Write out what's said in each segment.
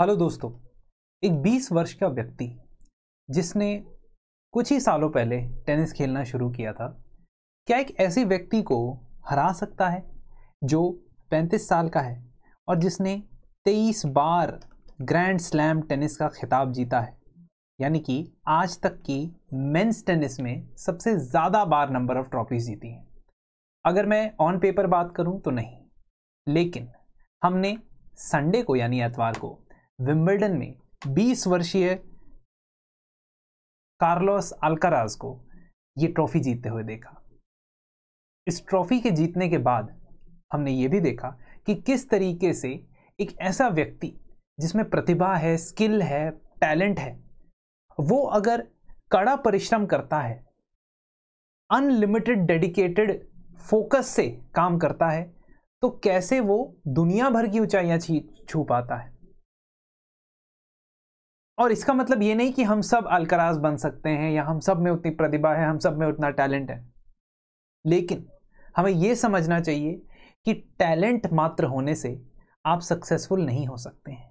Hello दोस्तों। एक 20 वर्ष का व्यक्ति जिसने कुछ ही सालों पहले टेनिस खेलना शुरू किया था, क्या एक ऐसे व्यक्ति को हरा सकता है जो 35 साल का है और जिसने 23 बार ग्रैंड स्लैम टेनिस का खिताब जीता है, यानी कि आज तक की मेंस टेनिस में सबसे ज़्यादा बार नंबर ऑफ ट्रॉफीज जीती हैं। अगर मैं ऑन पेपर बात करूं तो नहीं, लेकिन हमने संडे को यानी एतवार को विंबलडन में 20 वर्षीय कार्लोस अल्काराज को ये ट्रॉफी जीतते हुए देखा। इस ट्रॉफी के जीतने के बाद हमने ये भी देखा कि किस तरीके से एक ऐसा व्यक्ति जिसमें प्रतिभा है, स्किल है, टैलेंट है, वो अगर कड़ा परिश्रम करता है, अनलिमिटेड डेडिकेटेड फोकस से काम करता है, तो कैसे वो दुनिया भर की ऊंचाइयां छू पाता है। और इसका मतलब ये नहीं कि हम सब अल्काराज बन सकते हैं या हम सब में उतनी प्रतिभा है, हम सब में उतना टैलेंट है, लेकिन हमें यह समझना चाहिए कि टैलेंट मात्र होने से आप सक्सेसफुल नहीं हो सकते हैं।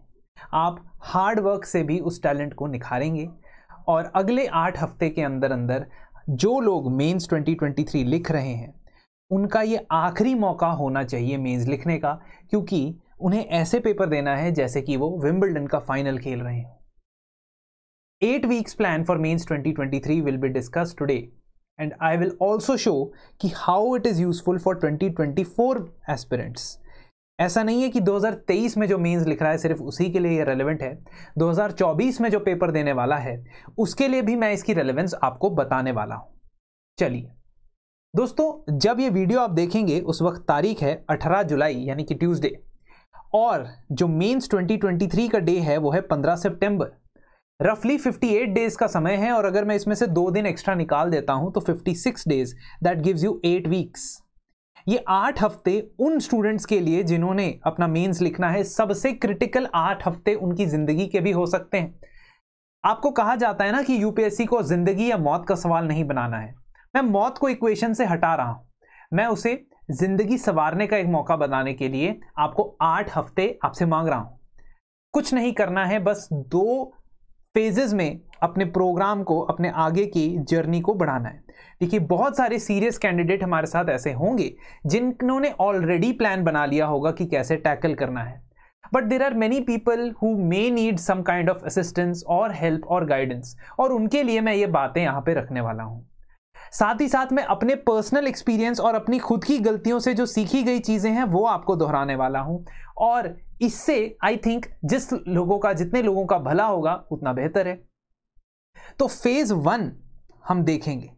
आप हार्ड वर्क से भी उस टैलेंट को निखारेंगे और अगले 8 हफ्ते के अंदर अंदर जो लोग मेंस 2023 लिख रहे हैं, उनका ये आखिरी मौका होना चाहिए मेंस लिखने का, क्योंकि उन्हें ऐसे पेपर देना है जैसे कि वो विंबलडन का फाइनल खेल रहे हैं। 8 weeks plan for mains 2023 will be discussed today, and I will also show कि how it is useful for 2024 aspirants। ऐसा नहीं है कि 2023 में जो मेंस लिख रहा है सिर्फ उसी के लिए ये रेलेवेंट है, 2024 में जो पेपर देने वाला है उसके लिए भी मैं इसकी रेलेवेंस आपको बताने वाला हूं। चलिए दोस्तों, जब ये वीडियो आप देखेंगे उस वक्त तारीख है 18 जुलाई यानी कि ट्यूसडे, और जो मेंस 2023 का डे है वो है 15 सितंबर। रफली 58 डेज का समय है, और अगर मैं इसमें से 2 दिन एक्स्ट्रा निकाल देता हूं तो 56 days, that gives you 8 weeks. ये 8 हफ्ते उन स्टूडेंट्स के लिए जिन्होंने अपना मेंस लिखना है, सबसे क्रिटिकल 8 हफ्ते उनकी जिंदगी के भी हो सकते हैं। आपको कहा जाता है ना कि यूपीएससी को जिंदगी या मौत का सवाल नहीं बनाना है। मैं मौत को इक्वेशन से हटा रहा हूं, मैं उसे जिंदगी संवारने का एक मौका बनाने के लिए आपको 8 हफ्ते आपसे मांग रहा हूं। कुछ नहीं करना है, बस 2 फेजेस में अपने प्रोग्राम को, अपने आगे की जर्नी को बढ़ाना है। देखिए, बहुत सारे सीरियस कैंडिडेट हमारे साथ ऐसे होंगे जिन्होंने ऑलरेडी प्लान बना लिया होगा कि कैसे टैकल करना है, but there are many people who may need some kind of assistance और हेल्प और गाइडेंस, और उनके लिए मैं ये बातें यहां पे रखने वाला हूं। साथ ही साथ मैं अपने पर्सनल एक्सपीरियंस और अपनी खुद की गलतियों से जो सीखी गई चीजें हैं वो आपको दोहराने वाला हूं, और इससे आई थिंक जितने लोगों का भला होगा उतना बेहतर है। तो फेज 1 हम देखेंगे।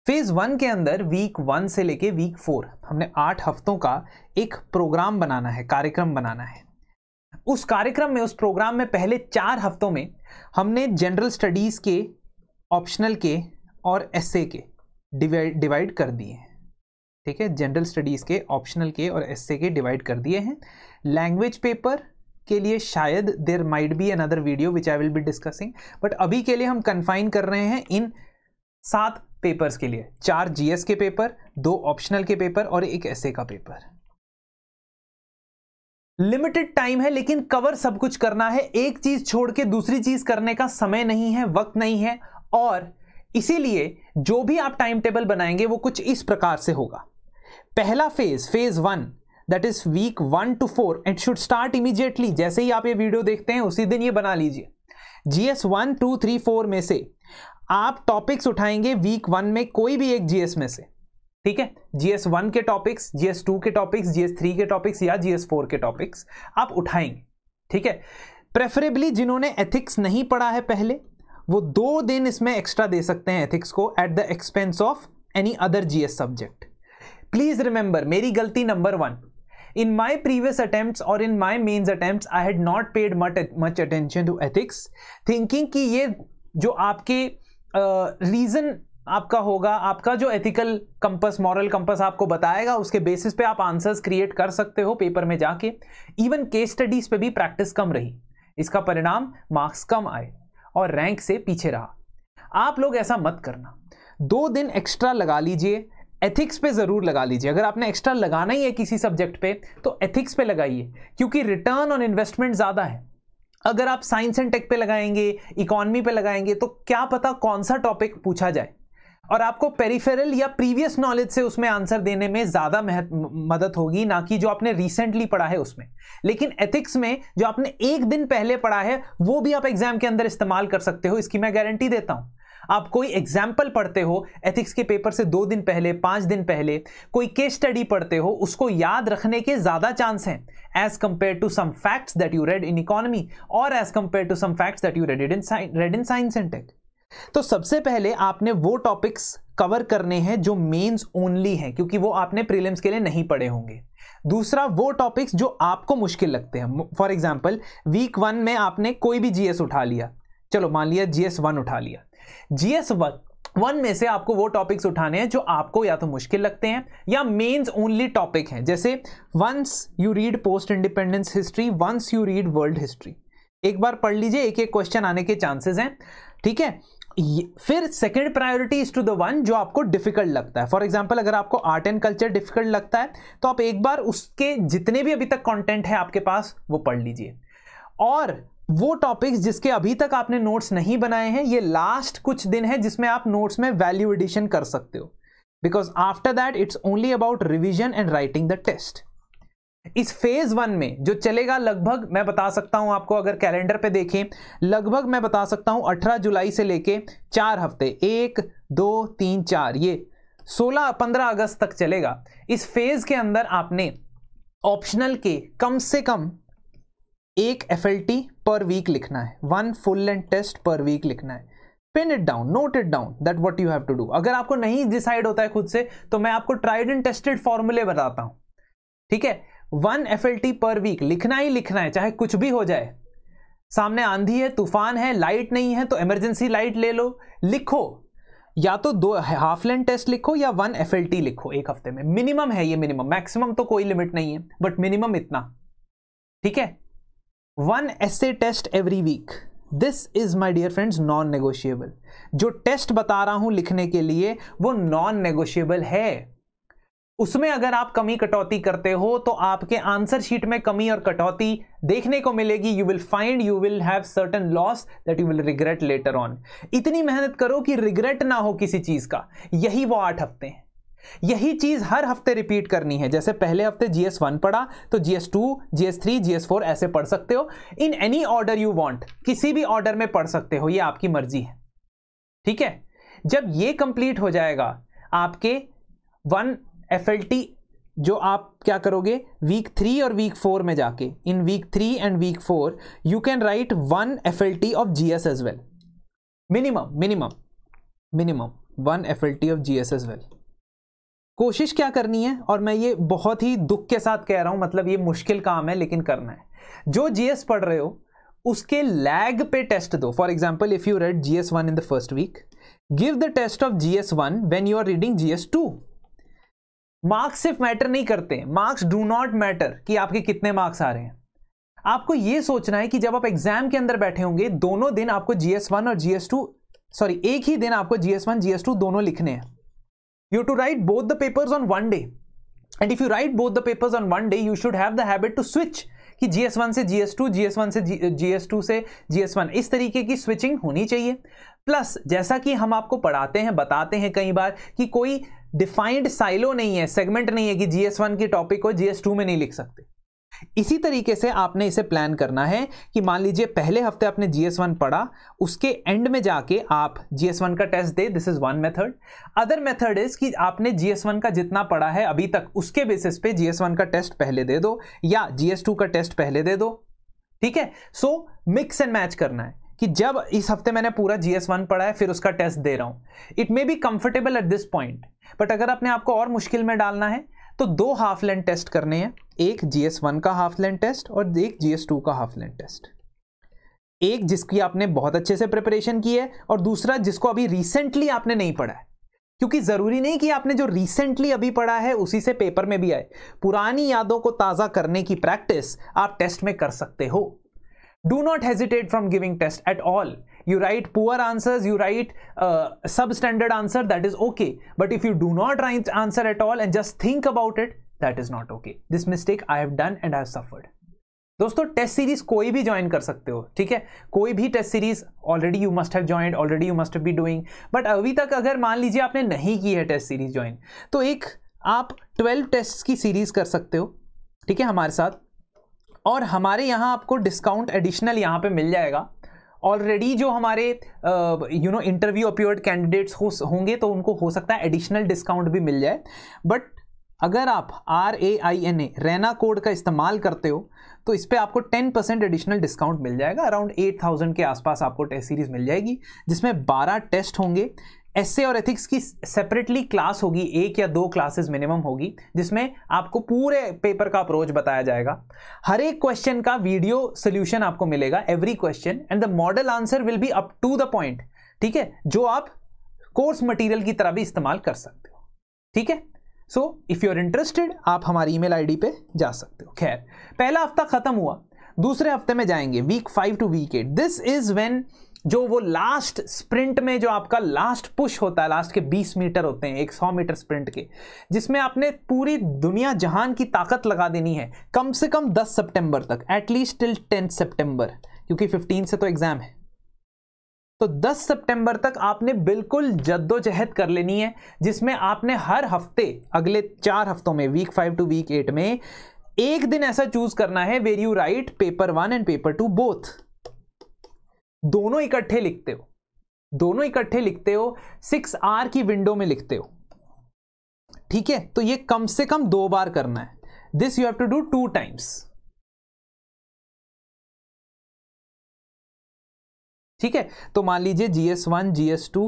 फेज 1 के अंदर वीक 1 से लेके वीक 4 हमने 8 हफ्तों का एक प्रोग्राम बनाना है, कार्यक्रम बनाना है। उस कार्यक्रम में, उस प्रोग्राम में पहले 4 हफ्तों में हमने जनरल स्टडीज के, ऑप्शनल के और एसए के डिवाइड कर दिए हैं। ठीक है, जनरल स्टडीज के, ऑप्शनल के और एसए के डिवाइड कर दिए हैं। लैंग्वेज पेपर के लिए शायद there might be another video which I will be discussing, but अभी के लिए हम कन्फाइन कर रहे हैं इन 7 पेपर्स के लिए। 4 जीएस के पेपर, 2 ऑप्शनल के पेपर और 1 एसए का पेपर। लिमिटेड टाइम है, लेकिन कवर सब कुछ करना है। एक चीज छोड़ के दूसरी चीज करने का समय नहीं है, वक्त नहीं है, और इसीलिए जो भी आप टाइम टेबल बनाएंगे वो कुछ इस प्रकार से होगा। पहला phase 1, that is weak 1 to 4, it should start immediately. जैसे ही आप ये वीडियो देखते हैं उसी दिन ये बना लीजिए। जीएस 1, 2, 3, 4 में से आप टॉपिक्स उठाएंगे वीक 1 में, कोई भी एक जीएस में से। ठीक है, जीएस 1 के टॉपिक्स, जीएस 2 के टॉपिक्स, जीएस 3 के टॉपिक्स या जीएस 4 के टॉपिक्स आप उठाएंगे। ठीक है, प्रेफरेबली जिन्होंने एथिक्स नहीं पढ़ा है पहले, वो 2 दिन इसमें एक्स्ट्रा दे सकते हैं एथिक्स को, at the expense of any other GS subject. Please remember, मेरी गलती number 1, in my previous attempts or in my mains attempts I had not paid much attention to ethics, thinking कि ये जो आपके reason आपका होगा, आपका जो एथिकल कंपस, मॉरल कंपस आपको बताएगा, उसके बेसिस पे आप आंसर्स क्रिएट कर सकते हो पेपर में जाके। इवन केस स्टडीज पे भी प्रैक्टिस कम रही, इसका परिणाम मार्क्स कम आए और रैंक से पीछे रहा। आप लोग ऐसा मत करना, 2 दिन एक्स्ट्रा लगा लीजिए। एथिक्स पे जरूर लगा लीजिए। अगर आपने एक्स्ट्रा लगाना ही है किसी सब्जेक्ट पे तो एथिक्स पे लगाइए, क्योंकि रिटर्न ऑन इन्वेस्टमेंट ज्यादा है। अगर आप साइंस एंड टेक पे लगाएंगे, इकोनॉमी पे लगाएंगे, तो क्या पता कौन सा टॉपिक पूछा जाए, और आपको पेरिफेरल या प्रीवियस नॉलेज से उसमें आंसर देने में ज्यादा मदद होगी, ना कि जो आपने रिसेंटली पढ़ा है उसमें। लेकिन एथिक्स में जो आपने एक दिन पहले पढ़ा है वो भी आप एग्जाम के अंदर इस्तेमाल कर सकते हो, इसकी मैं गारंटी देता हूं। आप कोई एग्जाम्पल पढ़ते हो एथिक्स के पेपर से 2 दिन पहले, 5 दिन पहले, कोई केस स्टडी पढ़ते हो, उसको याद रखने के ज्यादा चांस हैं as compare to some facts that you read in economy और as compare to some facts that you read in science and tech. तो सबसे पहले आपने वो टॉपिक्स कवर करने हैं जो मेंस ओनली हैं, क्योंकि वो आपने प्रीलिम्स के लिए नहीं पढ़े होंगे। दूसरा, वो टॉपिक्स जो आपको मुश्किल लगते हैं। फॉर एग्जांपल वीक 1 में आपने कोई भी जीएस उठा लिया, चलो मान लिया जीएस 1 उठा लिया, जीएस 1 में से आपको वो टॉपिक्स उठाने हैं जो आपको या तो मुश्किल लगते हैं या मेंस ओनली टॉपिक हैं। जैसे once you read post independence history, once you read world history, एक बार पढ़ लीजिए, एक एक क्वेश्चन आने के चांसेस हैं, ठीक है। फिर second priority is to the one जो आपको डिफिकल्ट लगता है। फॉर एग्जांपल अगर आपको आर्ट एंड कल्चर डिफिकल्ट लगता है तो आप एक बार उसके जितने भी अभी तक कंटेंट है आपके पास वो पढ़ लीजिए, और वो टॉपिक्स जिसके अभी तक आपने नोट्स नहीं बनाए हैं, ये लास्ट कुछ दिन है जिसमें आप नोट्स में वैल्यू एडिशन कर सकते हो, because after that it's only about revision and writing the test. इस फेज 1 में जो चलेगा लगभग, मैं बता सकता हूं आपको, अगर कैलेंडर पे देखें, लगभग मैं बता सकता हूं 18 जुलाई से लेके 4 हफ्ते, 1 2 3 4, ये 16-15 अगस्त तक चलेगा। इस फेज के अंदर आपने ऑप्शनल के कम से कम 1 FLT पर वीक लिखना है, 1 फुल लेंथ टेस्ट पर वीक लिखना है। Pin it down, note it down that what you have to do. अगर आपको नहीं डिसाइड होता है खुद से तो मैं आपको ट्राइड एंड टेस्टेड फॉर्मूले बताता हूं, ठीक है। 1 FLT पर वीक लिखना ही लिखना है, चाहे कुछ भी हो जाए। सामने आंधी है, तूफान है, लाइट नहीं है तो इमरजेंसी लाइट ले लो, लिखो, या तो 2 हाफ लेंथ टेस्ट लिखो या 1 FLT लिखो एक हफ्ते में। मिनिमम है ये, मिनिमम, मैक्सिमम तो कोई लिमिट नहीं है, बट मिनिमम इतना, ठीक है। 1 essay test every week, this is my dear friends non negotiable. जो टेस्ट बता रहा हूं लिखने के लिए वो नॉन नेगोशिएबल है। उसमें अगर आप कमी कटौती करते हो तो आपके आंसर शीट में कमी और कटौती देखने को मिलेगी। You will find you will have certain loss that you will regret later on. इतनी मेहनत करो कि रिग्रेट ना हो किसी चीज का, यही वो 8 हफ्ते हैं। यही चीज हर हफ्ते रिपीट करनी है। जैसे पहले हफ्ते GS1 पढ़ा तो GS2, GS3, GS4 ऐसे पढ़ सकते हो, in any order you want, किसी भी ऑर्डर में पढ़ सकते हो, ये आपकी मर्जी है, ठीक है। जब ये कंप्लीट हो जाएगा आपके 1 FLT, जो आप क्या करोगे वीक 3 और वीक 4 में जाके, in week 3 and week 4 you can write 1 FLT of GS as well, minimum 1 FLT of GS as well. कोशिश क्या करनी है, और मैं ये बहुत ही दुख के साथ कह रहा हूं, मतलब ये मुश्किल काम है लेकिन करना है। जो GS पढ़ रहे हो उसके लैग पे टेस्ट दो। For example if you read GS1 in the first week, give the test of GS1 when you are reading GS2। Marks सिर्फ मैटर नहीं करते, मार्क्स डू नॉट मैटर कि आपके कितने मार्क्स आ रहे हैं। आपको यह सोचना है कि जब आप एग्जाम के अंदर बैठे होंगे, दोनों दिन आपको GS1 और GS2, सॉरी एक ही दिन आपको GS1 GS2 दोनों लिखने हैं। You have to write both the papers on one day, and if you write both the papers on one day, you should have the habit to switch कि GS1 से GS2, GS1 से GS2 से GS1, इस तरीके की switching होनी चाहिए। Plus जैसा कि हम आपको पढ़ाते हैं, बताते हैं कई बार कि कोई डिफाइंड साइलो नहीं है, सेगमेंट नहीं है कि GS1 की टॉपिक को GS2 में नहीं लिख सकते। इसी तरीके से आपने इसे प्लान करना है कि मान लीजिए पहले हफ्ते आपने GS1 पढ़ा, उसके एंड में जाके आप GS1 का टेस्ट दे, this is one method. Other method is कि आपने GS1 का जितना पढ़ा है अभी तक उसके बेसिस पे GS1 का टेस्ट पहले दे दो या GS2 का टेस्ट पहले दे दो, ठीक है। सो मिक्स एंड मैच करना है कि जब इस हफ्ते मैंने पूरा GS1 पढ़ा है फिर उसका टेस्ट दे रहा हूं। It may be comfortable at this point, but अगर अपने आपको और मुश्किल में डालना है तो 2 हाफ लेंथ टेस्ट करने हैं, एक GS1 का हाफ लेंथ टेस्ट और एक GS2 का हाफ लेंथ टेस्ट। एक जिसकी आपने बहुत अच्छे से प्रिपरेशन की है और दूसरा जिसको अभी रिसेंटली आपने नहीं पढ़ा है, क्योंकि जरूरी नहीं कि आपने जो रिसेंटली अभी पढ़ा है उसी से पेपर में भी आए। पुरानी यादों को ताजा करने की प्रैक्टिस आप टेस्ट में कर सकते हो। Do not hesitate from giving test at all. You write poor answers, you write substandard answer, that is okay. But if you do not write answer at all and just think about it, that is not okay. This mistake I have done and I have suffered. दोस्तों test series कोई भी join कर सकते हो, ठीक है, कोई भी test series already you must have joined, already you must be doing, but अभी तक अगर मान लीजिए आपने नहीं की है टेस्ट सीरीज ज्वाइन, तो एक आप 12 टेस्ट की सीरीज कर सकते हो, ठीक है, हमारे साथ। और हमारे यहाँ आपको डिस्काउंट एडिशनल यहाँ पे मिल जाएगा। ऑलरेडी जो हमारे इंटरव्यू अपीयर्ड कैंडिडेट्स होंगे तो उनको हो सकता है एडिशनल डिस्काउंट भी मिल जाए, बट अगर आप RAINA रैना कोड का इस्तेमाल करते हो तो इस पर आपको 10% एडिशनल डिस्काउंट मिल जाएगा। अराउंड 8000 के आसपास आपको टेस्ट सीरीज मिल जाएगी, जिसमें 12 टेस्ट होंगे। एस्से और एथिक्स की सेपरेटली क्लास होगी, 1 या 2 क्लासेस मिनिमम होगी, जिसमें आपको पूरे पेपर का अप्रोच बताया जाएगा। हर एक क्वेश्चन का वीडियो सोल्यूशन आपको मिलेगा, every question, and the model answer will be up to the point, ठीक है, जो आप कोर्स मटेरियल की तरह भी इस्तेमाल कर सकते हो, ठीक है। So if you are interested आप हमारी ईमेल आईडी पे जा सकते हो। खैर, पहला हफ्ता खत्म हुआ, दूसरे हफ्ते में जाएंगे, week 5 to week 8। This is when जो वो लास्ट स्प्रिंट में जो आपका लास्ट पुश होता है, लास्ट के 20 मीटर होते हैं 100 मीटर स्प्रिंट के, जिसमें आपने पूरी दुनिया जहान की ताकत लगा देनी है कम से कम 10 सितंबर तक, एटलीस्ट टिल 10 सितंबर, क्योंकि 15 से तो एग्जाम है। तो 10 सितंबर तक आपने बिल्कुल जद्दोजहद कर लेनी है, जिसमें आपने हर हफ्ते अगले 4 हफ्तों में, वीक 5 to week 8 में, एक दिन ऐसा चूज करना है where you write paper 1 and paper 2 both, दोनों इकट्ठे लिखते हो, दोनों इकट्ठे लिखते हो, 6 आवर की विंडो में लिखते हो, ठीक है। तो ये कम से कम 2 बार करना है। This you have to do 2 times, ठीक है। तो मान लीजिए GS1, GS2,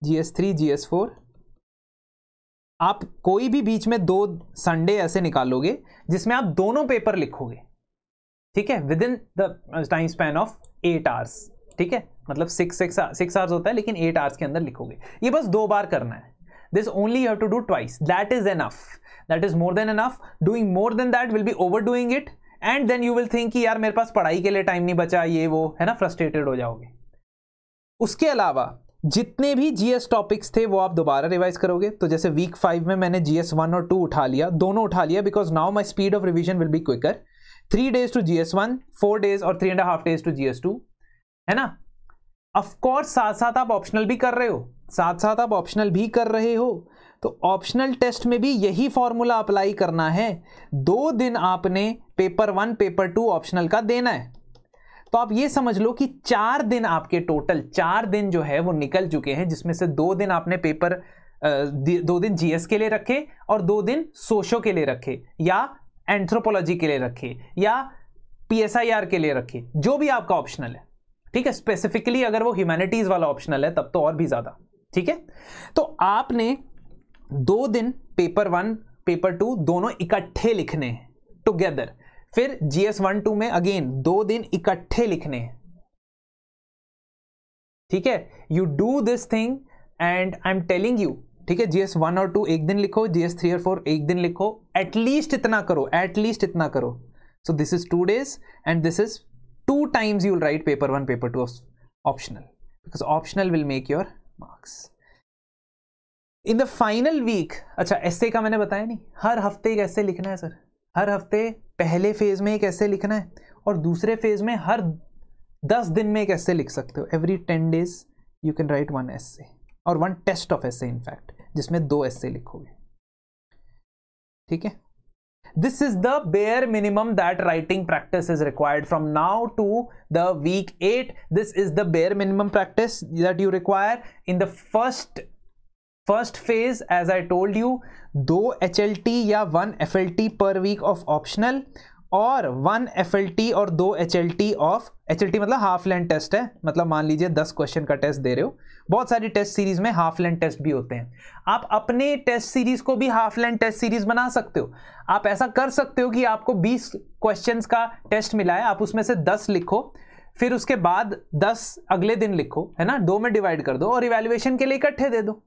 GS3, GS4, आप कोई भी बीच में 2 संडे ऐसे निकालोगे जिसमें आप दोनों पेपर लिखोगे, ठीक है, with in the time span of 8 hours, ठीक है, मतलब 6 आवर्स होता है लेकिन 8 आवर्स के अंदर लिखोगे। ये बस 2 बार करना है। This only you have to do twice, that is enough, that is more than enough. Doing more than that will be overdoing it, and then you will think कि यार मेरे पास पढ़ाई के लिए टाइम नहीं बचा, ये वो है ना, फ्रस्ट्रेटेड हो जाओगे। उसके अलावा जितने भी GS टॉपिक्स थे वो आप दोबारा रिवाइज करोगे। तो जैसे वीक 5 में मैंने GS1 और 2 उठा लिया, दोनों उठा लिया, because now my speed of revision will be quicker. 3 days to GS1, 4 days और 3.5 days टू GS2, है ना। ऑफकोर्स साथ साथ आप ऑप्शनल भी कर रहे हो, साथ साथ आप ऑप्शनल भी कर रहे हो, तो ऑप्शनल टेस्ट में भी यही फॉर्मूला अप्लाई करना है। 2 दिन आपने पेपर 1 पेपर 2 ऑप्शनल का देना है। तो आप ये समझ लो कि 4 दिन आपके टोटल 4 दिन जो है वो निकल चुके हैं, जिसमें से 2 दिन आपने पेपर 2 दिन GS के लिए रखे और 2 दिन सोशो के लिए रखे, या एंथ्रोपोलॉजी के लिए रखे, या PSIR के लिए रखे, जो भी आपका ऑप्शनल है, ठीक है। स्पेसिफिकली अगर वो ह्यूमैनिटीज वाला ऑप्शनल है तब तो और भी ज्यादा, ठीक है। तो आपने 2 दिन पेपर 1 पेपर 2 दोनों इकट्ठे लिखने हैं टुगेदर। फिर GS1 2 में अगेन 2 दिन इकट्ठे लिखने हैं, ठीक है। You do this thing and I am telling you, ठीक है। GS1 और 2 एक दिन लिखो, GS3 और 4 एक दिन लिखो, एटलीस्ट इतना करो, एटलीस्ट इतना करो। So this is 2 days and this is 2 times you will write paper 1 paper 2 optional, because optional will make your marks in the final week। अच्छा, एस्से का मैंने बताया नहीं, हर हफ्ते एक एस्से लिखना है सर, हर हफ्ते पहले फेज में एक एस्से लिखना है और दूसरे फेज में हर 10 दिन में एक एस्से लिख सकते हो। every 10 days you can write 1 essay और 1 test of essay in fact, जिसमें 2 एस्से लिखोगे, ठीक है। This is the bare minimum that writing practice is required from now to the week 8. This is the bare minimum practice that you require in the first phase. As I told you, 2 HLT या 1 FLT per week of optional, और 1 FLT और 2 HLT of, HLT मतलब half length test है, मतलब मान लीजिए 10 question का test दे रहे हो। बहुत सारी टेस्ट सीरीज में हाफ लेंथ टेस्ट भी होते हैं। आप अपने टेस्ट सीरीज को भी हाफ लेंथ टेस्ट सीरीज बना सकते हो। आप ऐसा कर सकते हो कि आपको 20 क्वेश्चंस का टेस्ट मिला है, आप उसमें से 10 लिखो, फिर उसके बाद 10 अगले दिन लिखो, है ना, 2 में डिवाइड कर दो और इवैल्यूएशन के लिए इकट्ठे दे दो,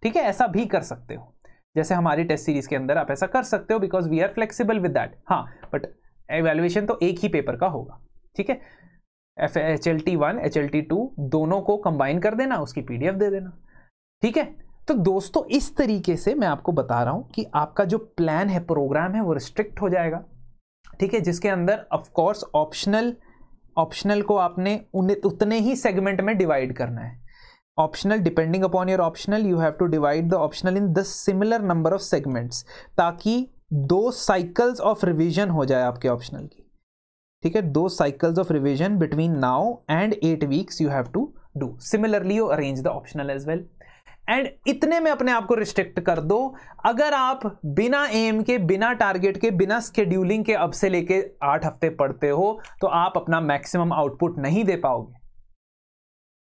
ठीक है। ऐसा भी कर सकते हो, जैसे हमारी टेस्ट सीरीज के अंदर आप ऐसा कर सकते हो, because we are flexible with that. हाँ, बट इवैल्यूएशन तो एक ही पेपर का होगा, ठीक है। HLT 1 HLT 2 दोनों को कंबाइन कर देना, उसकी PDF दे देना, ठीक है। तो दोस्तों इस तरीके से मैं आपको बता रहा हूं कि आपका जो प्लान है, प्रोग्राम है, वो रिस्ट्रिक्ट हो जाएगा, ठीक है, जिसके अंदर ऑफ कोर्स ऑप्शनल को आपने उतने ही सेगमेंट में डिवाइड करना है। Optional, depending upon your optional, you have to divide the optional in the similar number of segments, ताकि 2 साइकिल्स ऑफ रिवीजन हो जाए आपके ऑप्शनल की। ठीक है, 2 cycles of revision between now and 8 weeks you have to do. Similarly you arrange the optional as well. And इतने में अपने आप को रिस्ट्रिक्ट कर दो। अगर आप बिना एम के, बिना टारगेट के, बिना स्केड्यूलिंग के अब से लेके 8 हफ्ते पढ़ते हो तो आप अपना मैक्सिमम आउटपुट नहीं दे पाओगे।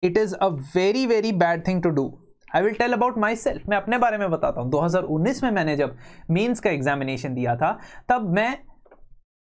It is a very very bad thing to do. I will tell about myself. मैं अपने बारे में बताता हूं। 2019 में मैंने जब मेंस का एग्जामिनेशन दिया था, तब मैं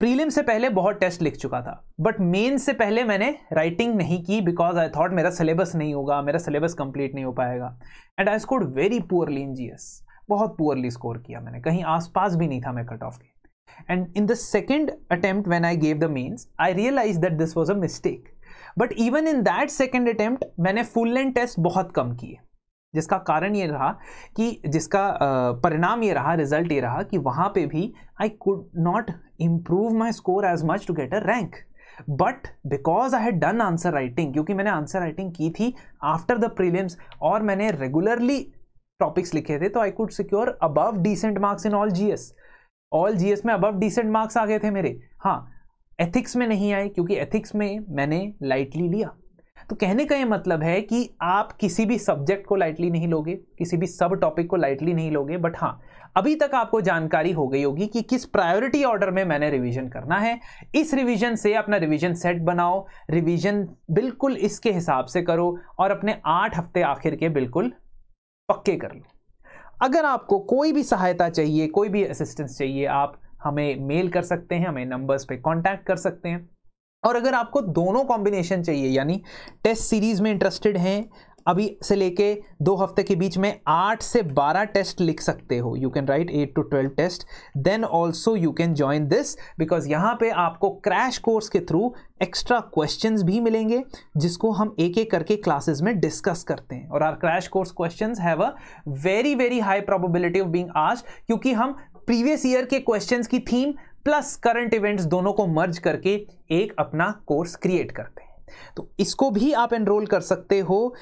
प्रीलिम से पहले बहुत टेस्ट लिख चुका था, बट मेंस से पहले मैंने राइटिंग नहीं की, बिकॉज आई थॉट मेरा सिलेबस नहीं होगा, मेरा सिलेबस कंप्लीट नहीं हो पाएगा। And I scored very poorly in GS, बहुत पुअरली स्कोर किया मैंने, कहीं आसपास भी नहीं था मैं कट ऑफ के। And in the second attempt when I gave the mains, I realise that this was a mistake. But even in that second attempt मैंने फुल लेंथ टेस्ट बहुत कम किए, जिसका कारण ये रहा कि परिणाम ये रहा, रिजल्ट ये रहा कि वहां पे भी I could not improve my score as much to get a rank, but because I had done answer writing, क्योंकि मैंने आंसर राइटिंग की थी आफ्टर द प्रीलिम्स और मैंने रेगुलरली टॉपिक्स लिखे थे, तो I could secure above decent marks in all GS में अबव डिसेंट मार्क्स आ गए थे मेरे। हाँ, एथिक्स में नहीं आए, क्योंकि एथिक्स में मैंने लाइटली लिया। तो कहने का ये मतलब है कि आप किसी भी सब्जेक्ट को लाइटली नहीं लोगे, किसी भी सब टॉपिक को लाइटली नहीं लोगे, बट हाँ, अभी तक आपको जानकारी हो गई होगी कि किस प्रायोरिटी ऑर्डर में मैंने रिवीजन करना है। इस रिवीजन से अपना रिवीजन सेट बनाओ, रिवीजन बिल्कुल इसके हिसाब से करो और अपने 8 हफ्ते आखिर के बिल्कुल पक्के कर लो। अगर आपको कोई भी सहायता चाहिए, कोई भी असिस्टेंस चाहिए, आप हमें मेल कर सकते हैं, हमें नंबर्स पे कांटेक्ट कर सकते हैं। और अगर आपको दोनों कॉम्बिनेशन चाहिए, यानी टेस्ट सीरीज में इंटरेस्टेड हैं, अभी से लेके 2 हफ्ते के बीच में 8 से 12 टेस्ट लिख सकते हो, you can write 8 to 12 test, then also you can join this, because यहाँ पे आपको क्रैश कोर्स के थ्रू एक्स्ट्रा क्वेश्चंस भी मिलेंगे, जिसको हम एक एक करके क्लासेस में डिस्कस करते हैं। और our crash course questions have a very very high probability of being asked, क्योंकि हम प्रीवियस ईयर के क्वेश्चंस की थीम प्लस करंट इवेंट्स दोनों को मर्ज करके एक अपना कोर्स क्रिएट करते हैं। तो इसको भी आप एनरोल कर सकते हो।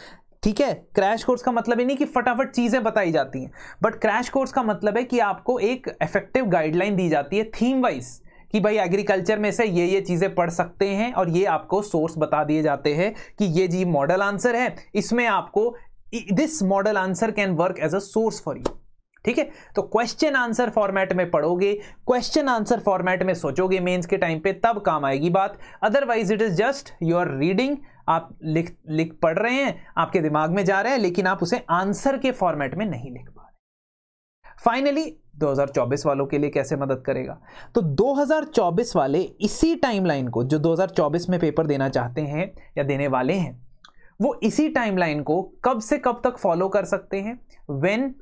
ठीक है, क्रैश कोर्स का मतलब ये नहीं कि फटाफट चीजें बताई जाती हैं, बट क्रैश कोर्स का मतलब है कि आपको एक इफेक्टिव गाइडलाइन दी जाती है थीम वाइज, कि भाई एग्रीकल्चर में से ये चीजें पढ़ सकते हैं, और ये आपको सोर्स बता दिए जाते हैं कि ये जी मॉडल आंसर है, इसमें आपको this model answer can work as a source for you. ठीक है, तो क्वेश्चन आंसर फॉर्मेट में पढ़ोगे, क्वेश्चन आंसर फॉर्मेट में सोचोगे मेंस के टाइम पे, तब काम आएगी बात। Otherwise it is just your reading, आप लिख पढ़ रहे हैं, आपके दिमाग में जा रहा है, लेकिन आप उसे आंसर के फॉर्मेट में नहीं लिख पा रहे। फाइनली 2024 वालों के लिए कैसे मदद करेगा, तो 2024 वाले इसी टाइमलाइन को, जो 2024 में पेपर देना चाहते हैं या देने वाले हैं, वो इसी टाइमलाइन को कब से कब तक फॉलो कर सकते हैं। When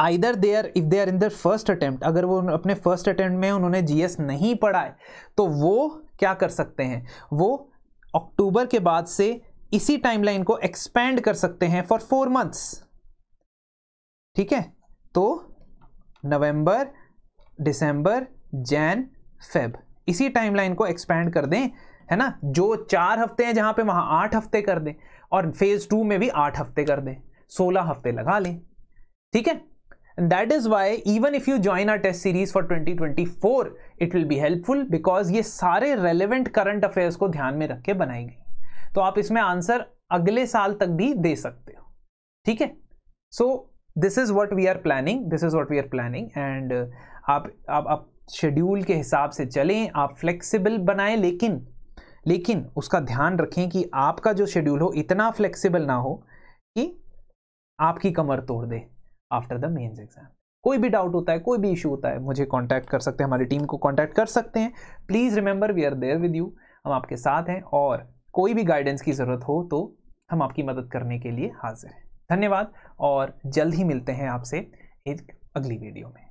either if they are in their first attempt, अगर वो अपने फर्स्ट अटेम्प्ट में उन्होंने जीएस नहीं पढ़ा है, तो वो क्या कर सकते हैं, वो अक्टूबर के बाद से इसी टाइमलाइन को एक्सपेंड कर सकते हैं फॉर 4 months। ठीक है, तो नवंबर, दिसंबर, जैन, फेब, इसी टाइमलाइन को एक्सपेंड कर दें, है ना। जो 4 हफ्ते हैं जहां पे, वहां 8 हफ्ते कर दें, और फेज 2 में भी 8 हफ्ते कर दें, 16 हफ्ते लगा लें। ठीक है, and that is why even if you join our test series for 2024 it will be helpful, because ये सारे relevant current affairs को ध्यान में रख के बनाई गई, तो आप इसमें आंसर अगले साल तक भी दे सकते हो। ठीक है, so this is what we are planning and आप शेड्यूल के हिसाब से चलें, आप फ्लेक्सिबल बनाएं, लेकिन उसका ध्यान रखें कि आपका जो शेड्यूल हो इतना फ्लेक्सिबल ना हो कि आपकी कमर तोड़ दे आफ्टर द मेंस एग्जाम। कोई भी डाउट होता है, कोई भी इशू होता है, मुझे कांटेक्ट कर सकते हैं, हमारी टीम को कांटेक्ट कर सकते हैं। Please remember we are there with you, हम आपके साथ हैं, और कोई भी गाइडेंस की ज़रूरत हो तो हम आपकी मदद करने के लिए हाजिर हैं। धन्यवाद, और जल्द ही मिलते हैं आपसे एक अगली वीडियो में।